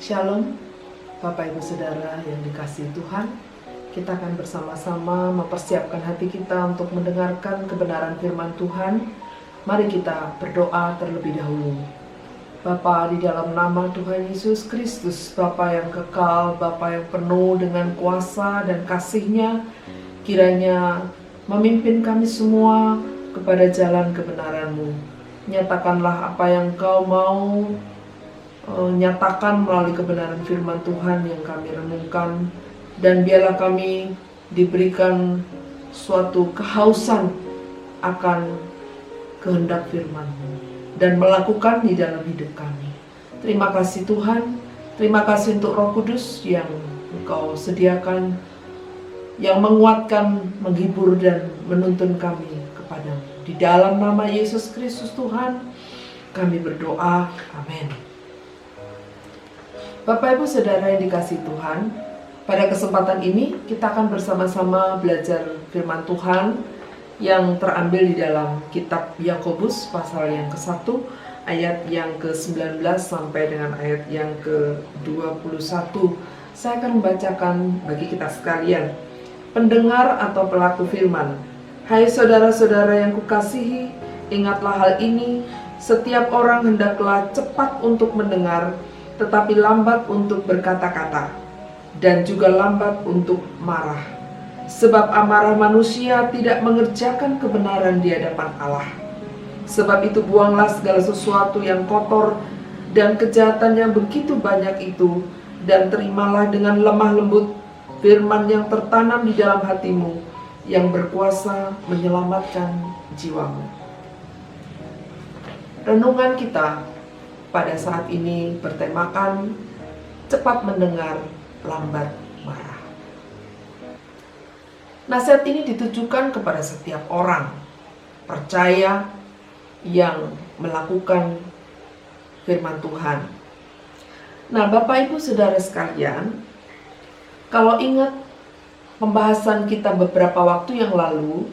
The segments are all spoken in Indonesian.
Shalom, Bapak Ibu Saudara yang dikasihi Tuhan. Kita akan bersama-sama mempersiapkan hati kita untuk mendengarkan kebenaran firman Tuhan. Mari kita berdoa terlebih dahulu. Bapa, di dalam nama Tuhan Yesus Kristus, Bapa yang kekal, Bapa yang penuh dengan kuasa dan kasih-Nya, kiranya memimpin kami semua kepada jalan kebenaran-Mu. Nyatakanlah apa yang Kau mau nyatakan melalui kebenaran firman Tuhan yang kami renungkan, dan biarlah kami diberikan suatu kehausan akan kehendak firman-Mu dan melakukan di dalam hidup kami. Terima kasih Tuhan, terima kasih untuk Roh Kudus yang Engkau sediakan, yang menguatkan, menghibur dan menuntun kami kepadamu. Di dalam nama Yesus Kristus Tuhan kami berdoa, amin. Bapak Ibu Saudara yang dikasihi Tuhan, pada kesempatan ini kita akan bersama-sama belajar firman Tuhan yang terambil di dalam kitab Yakobus pasal yang ke-1 ayat yang ke-19 sampai dengan ayat yang ke-21. Saya akan membacakan bagi kita sekalian. Pendengar atau pelaku firman, hai saudara-saudara yang kukasihi, ingatlah hal ini, setiap orang hendaklah cepat untuk mendengar, tetapi lambat untuk berkata-kata, dan juga lambat untuk marah. Sebab amarah manusia tidak mengerjakan kebenaran di hadapan Allah. Sebab itu buanglah segala sesuatu yang kotor dan kejahatan yang begitu banyak itu, dan terimalah dengan lemah lembut firman yang tertanam di dalam hatimu, yang berkuasa menyelamatkan jiwamu. Renungan kita pada saat ini bertemakan cepat mendengar, lambat marah. Nasihat ini ditujukan kepada setiap orang percaya yang melakukan firman Tuhan. Nah, Bapak Ibu Saudara sekalian, kalau ingat pembahasan kita beberapa waktu yang lalu,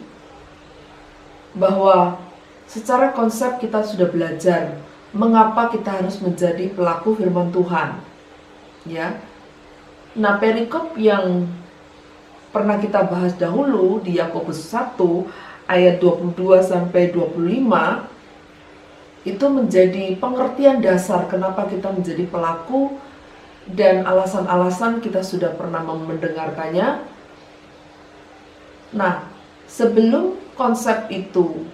bahwa secara konsep kita sudah belajar mengapa kita harus menjadi pelaku firman Tuhan, ya. Nah, perikop yang pernah kita bahas dahulu di Yakobus 1 ayat 22 sampai 25 itu menjadi pengertian dasar kenapa kita menjadi pelaku, dan alasan-alasan kita sudah pernah mendengarkannya. Nah, sebelum konsep itu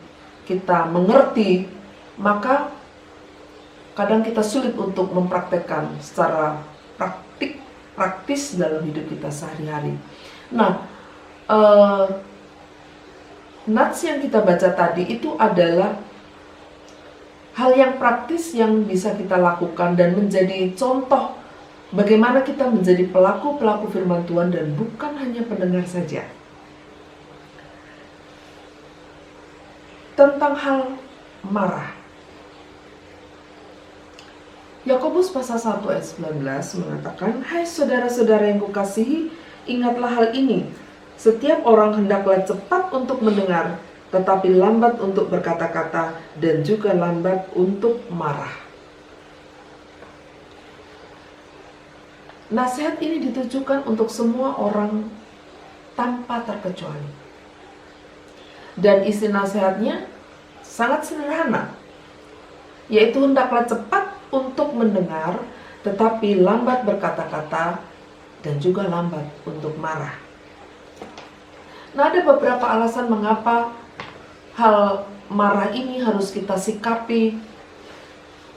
kita mengerti, maka kadang kita sulit untuk mempraktekkan secara praktis dalam hidup kita sehari-hari. Nah, nats yang kita baca tadi itu adalah hal yang praktis yang bisa kita lakukan dan menjadi contoh bagaimana kita menjadi pelaku-pelaku firman Tuhan dan bukan hanya pendengar saja. Tentang hal marah, Yakobus pasal 1 ayat 19 mengatakan, hai saudara-saudara yang kukasihi, ingatlah hal ini, setiap orang hendaklah cepat untuk mendengar, tetapi lambat untuk berkata-kata, dan juga lambat untuk marah. Nasihat ini ditujukan untuk semua orang tanpa terkecuali. Dan isi nasihatnya sangat sederhana, yaitu hendaklah cepat untuk mendengar, tetapi lambat berkata-kata, dan juga lambat untuk marah. Nah, ada beberapa alasan mengapa hal marah ini harus kita sikapi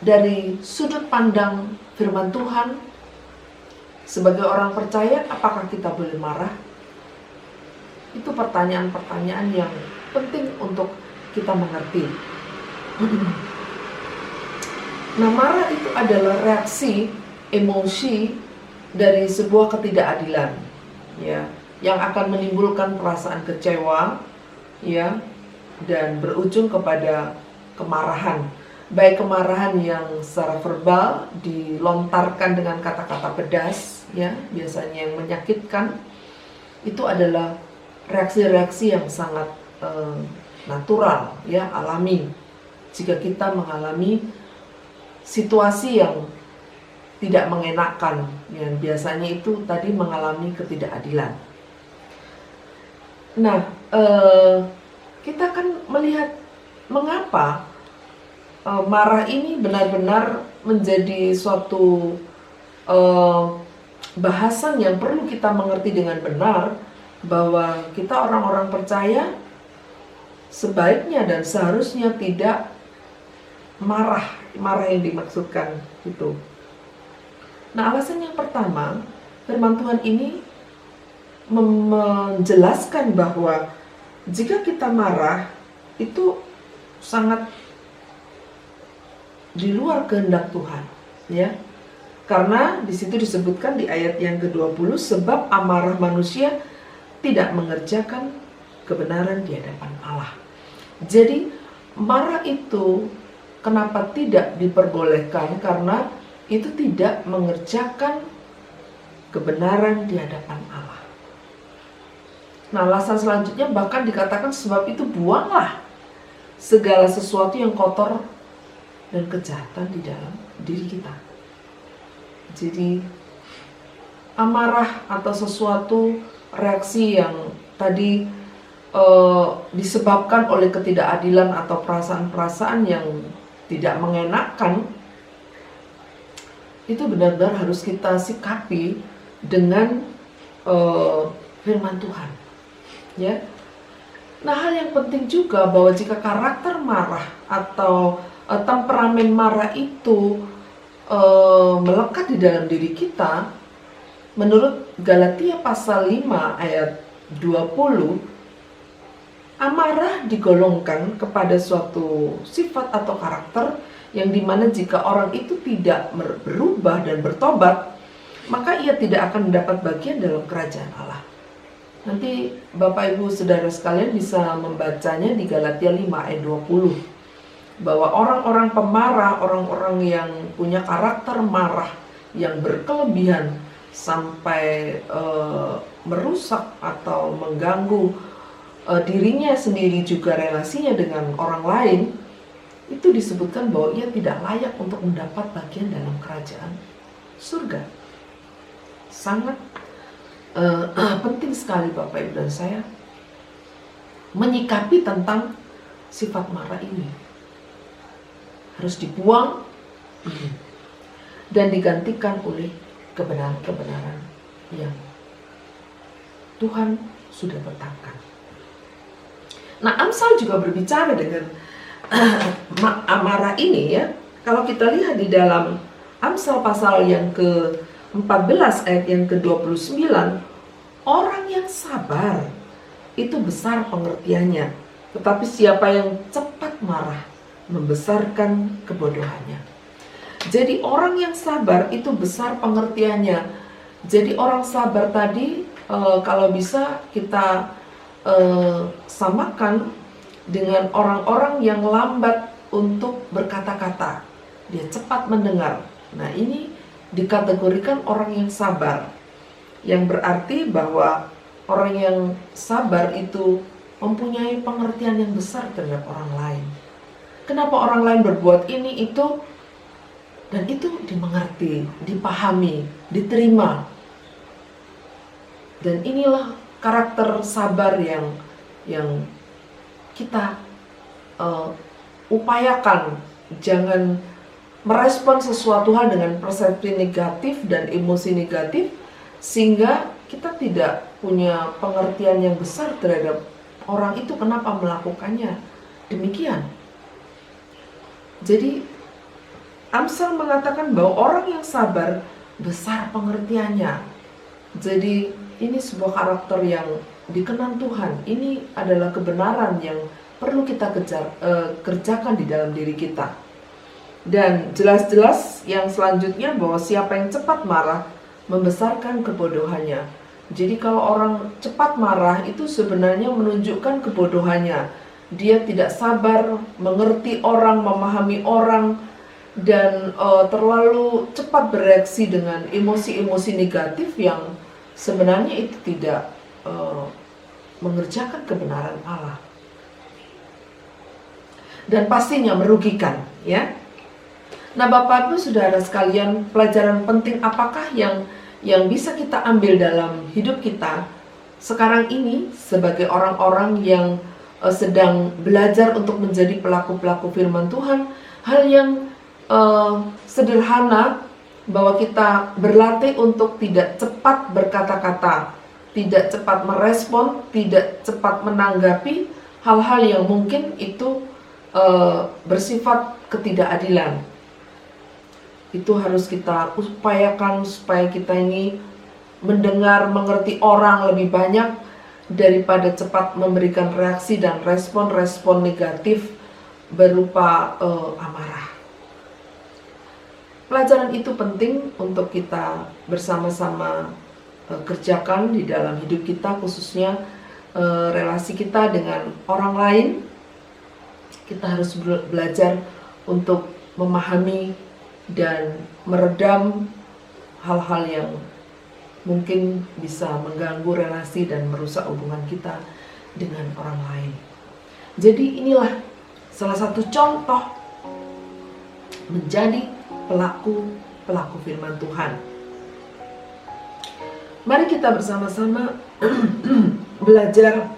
dari sudut pandang firman Tuhan. Sebagai orang percaya, apakah kita boleh marah? Itu pertanyaan-pertanyaan yang penting untuk kita mengerti. Nah, marah itu adalah reaksi emosi dari sebuah ketidakadilan, ya, yang akan menimbulkan perasaan kecewa, ya, dan berujung kepada kemarahan. Baik kemarahan yang secara verbal dilontarkan dengan kata-kata pedas, ya, biasanya yang menyakitkan, itu adalah reaksi-reaksi yang sangat natural, ya, alami. Jika kita mengalami situasi yang tidak mengenakan, yang biasanya itu tadi mengalami ketidakadilan. Nah, kita kan melihat mengapa marah ini benar-benar menjadi suatu bahasan yang perlu kita mengerti dengan benar, bahwa kita orang-orang percaya sebaiknya dan seharusnya tidak marah yang dimaksudkan itu. Nah, alasan yang pertama, firman Tuhan ini menjelaskan bahwa jika kita marah itu sangat di luar kehendak Tuhan, ya. Karena di situ disebutkan di ayat yang ke-20, sebab amarah manusia tidak mengerjakan kebenaran di hadapan Allah. Jadi marah itu kenapa tidak diperbolehkan? Karena itu tidak mengerjakan kebenaran di hadapan Allah. Nah, alasan selanjutnya bahkan dikatakan sebab itu buanglah segala sesuatu yang kotor dan kejahatan di dalam diri kita. Jadi amarah atau sesuatu reaksi yang tadi disebabkan oleh ketidakadilan atau perasaan-perasaan yang tidak mengenakan, itu benar-benar harus kita sikapi dengan firman Tuhan, ya. Nah, hal yang penting juga bahwa jika karakter marah atau temperamen marah itu melekat di dalam diri kita, menurut Galatia pasal 5 ayat 20, amarah digolongkan kepada suatu sifat atau karakter yang dimana jika orang itu tidak berubah dan bertobat, maka ia tidak akan mendapat bagian dalam kerajaan Allah. Nanti Bapak Ibu Saudara sekalian bisa membacanya di Galatia 5 ayat 20, bahwa orang-orang pemarah, orang-orang yang punya karakter marah yang berkelebihan sampai merusak atau mengganggu dirinya sendiri juga relasinya dengan orang lain, itu disebutkan bahwa ia tidak layak untuk mendapat bagian dalam kerajaan surga. Sangat penting sekali Bapak Ibu dan saya menyikapi tentang sifat marah ini. Harus dibuang dan digantikan oleh kebenaran-kebenaran yang Tuhan sudah tetapkan. Nah, Amsal juga berbicara dengan amarah ini, ya. Kalau kita lihat di dalam Amsal pasal yang ke-14 ayat yang ke-29, orang yang sabar itu besar pengertiannya, tetapi siapa yang cepat marah membesarkan kebodohannya. Jadi orang yang sabar itu besar pengertiannya. Jadi orang sabar tadi kalau bisa kita samakan dengan orang-orang yang lambat untuk berkata-kata. Dia cepat mendengar. Nah, ini dikategorikan orang yang sabar, yang berarti bahwa orang yang sabar itu mempunyai pengertian yang besar terhadap orang lain. Kenapa orang lain berbuat ini itu, dan itu dimengerti, dipahami, diterima. Dan inilah karakter sabar yang kita upayakan. Jangan merespon sesuatu hal dengan persepsi negatif dan emosi negatif, sehingga kita tidak punya pengertian yang besar terhadap orang itu kenapa melakukannya demikian. Jadi Amsal mengatakan bahwa orang yang sabar besar pengertiannya. Jadi ini sebuah karakter yang dikenan Tuhan. Ini adalah kebenaran yang perlu kita kerjakan di dalam diri kita. Dan jelas-jelas yang selanjutnya bahwa siapa yang cepat marah membesarkan kebodohannya. Jadi kalau orang cepat marah itu sebenarnya menunjukkan kebodohannya. Dia tidak sabar, mengerti orang, memahami orang, dan terlalu cepat bereaksi dengan emosi-emosi negatif yang sebenarnya itu tidak mengerjakan kebenaran Allah. Dan pastinya merugikan, ya. Nah, Bapak Ibu Saudara sekalian, pelajaran penting apakah yang bisa kita ambil dalam hidup kita sekarang ini sebagai orang-orang yang sedang belajar untuk menjadi pelaku-pelaku firman Tuhan? Hal yang sederhana, bahwa kita berlatih untuk tidak cepat berkata-kata, tidak cepat merespon, tidak cepat menanggapi hal-hal yang mungkin itu bersifat ketidakadilan. Itu harus kita upayakan supaya kita ini mendengar, mengerti orang lebih banyak daripada cepat memberikan reaksi dan respon-respon negatif berupa amarah. Pelajaran itu penting untuk kita bersama-sama kerjakan di dalam hidup kita, khususnya relasi kita dengan orang lain. Kita harus belajar untuk memahami dan meredam hal-hal yang mungkin bisa mengganggu relasi dan merusak hubungan kita dengan orang lain. Jadi inilah salah satu contoh menjadi pelaku firman Tuhan. Mari kita bersama-sama belajar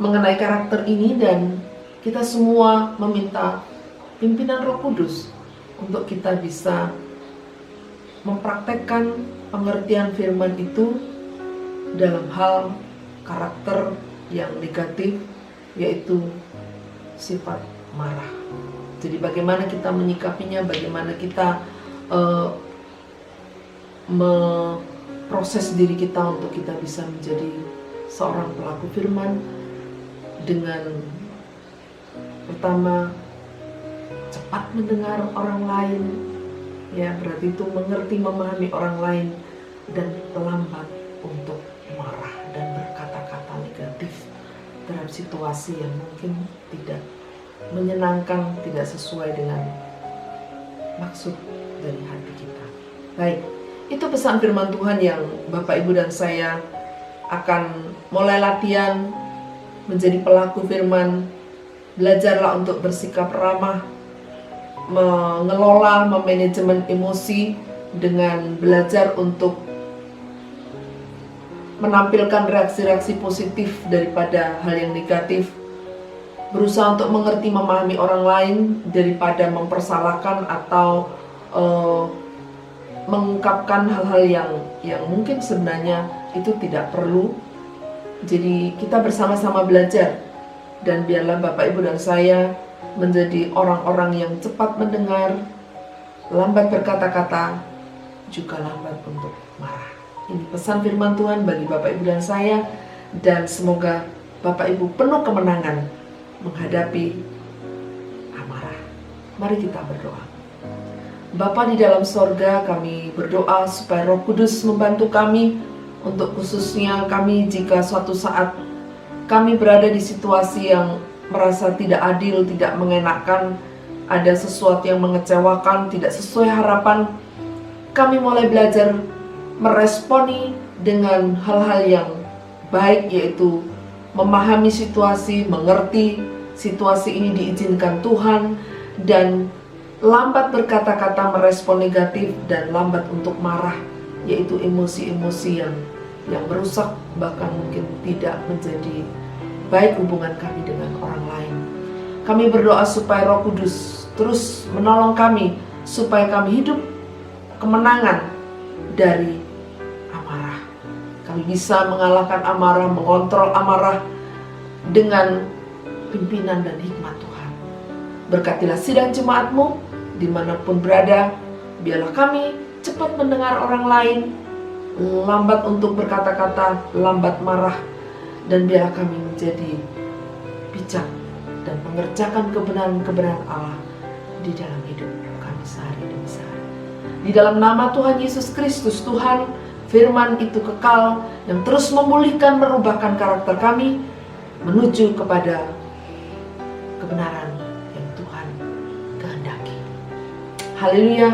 mengenai karakter ini, dan kita semua meminta pimpinan Roh Kudus untuk kita bisa mempraktekkan pengertian firman itu dalam hal karakter yang negatif, yaitu sifat marah. Jadi bagaimana kita menyikapinya, bagaimana kita memproses diri kita untuk kita bisa menjadi seorang pelaku firman dengan pertama cepat mendengar orang lain, ya berarti itu mengerti, memahami orang lain, dan lambat untuk marah dan berkata-kata negatif terhadap situasi yang mungkin tidak menyenangkan, tidak sesuai dengan maksud dari hati kita. Baik, itu pesan firman Tuhan yang Bapak Ibu dan saya akan mulai latihan menjadi pelaku firman. Belajarlah untuk bersikap ramah, mengelola, memanajemen emosi dengan belajar untuk menampilkan reaksi-reaksi positif daripada hal yang negatif. Berusaha untuk mengerti, memahami orang lain daripada mempersalahkan atau mengungkapkan hal-hal yang mungkin sebenarnya itu tidak perlu. Jadi kita bersama-sama belajar, dan biarlah Bapak Ibu dan saya menjadi orang-orang yang cepat mendengar, lambat berkata-kata, juga lambat untuk marah. Ini pesan firman Tuhan bagi Bapak Ibu dan saya, dan semoga Bapak Ibu penuh kemenangan menghadapi amarah. Mari kita berdoa. Bapa di dalam sorga, kami berdoa supaya Roh Kudus membantu kami, untuk khususnya kami jika suatu saat kami berada di situasi yang merasa tidak adil, tidak mengenakan, ada sesuatu yang mengecewakan, tidak sesuai harapan, kami mulai belajar meresponi dengan hal-hal yang baik, yaitu memahami situasi, mengerti situasi ini diizinkan Tuhan, dan lambat berkata-kata merespon negatif, dan lambat untuk marah, yaitu emosi-emosi yang merusak, bahkan mungkin tidak menjadi baik hubungan kami dengan orang lain. Kami berdoa supaya Roh Kudus terus menolong kami, supaya kami hidup kemenangan dari amarah. Kami bisa mengalahkan amarah, mengontrol amarah dengan pimpinan dan hikmat Tuhan. Berkatilah sidang jemaat-Mu dimanapun berada. Biarlah kami cepat mendengar orang lain, lambat untuk berkata-kata, lambat marah, dan biarlah kami menjadi bijak dan mengerjakan kebenaran-kebenaran Allah di dalam hidup kami sehari demi sehari. Di dalam nama Tuhan Yesus Kristus, Tuhan, firman itu kekal yang terus memulihkan, merubahkan karakter kami menuju kepada kebenaran yang Tuhan kehendaki. Haleluya.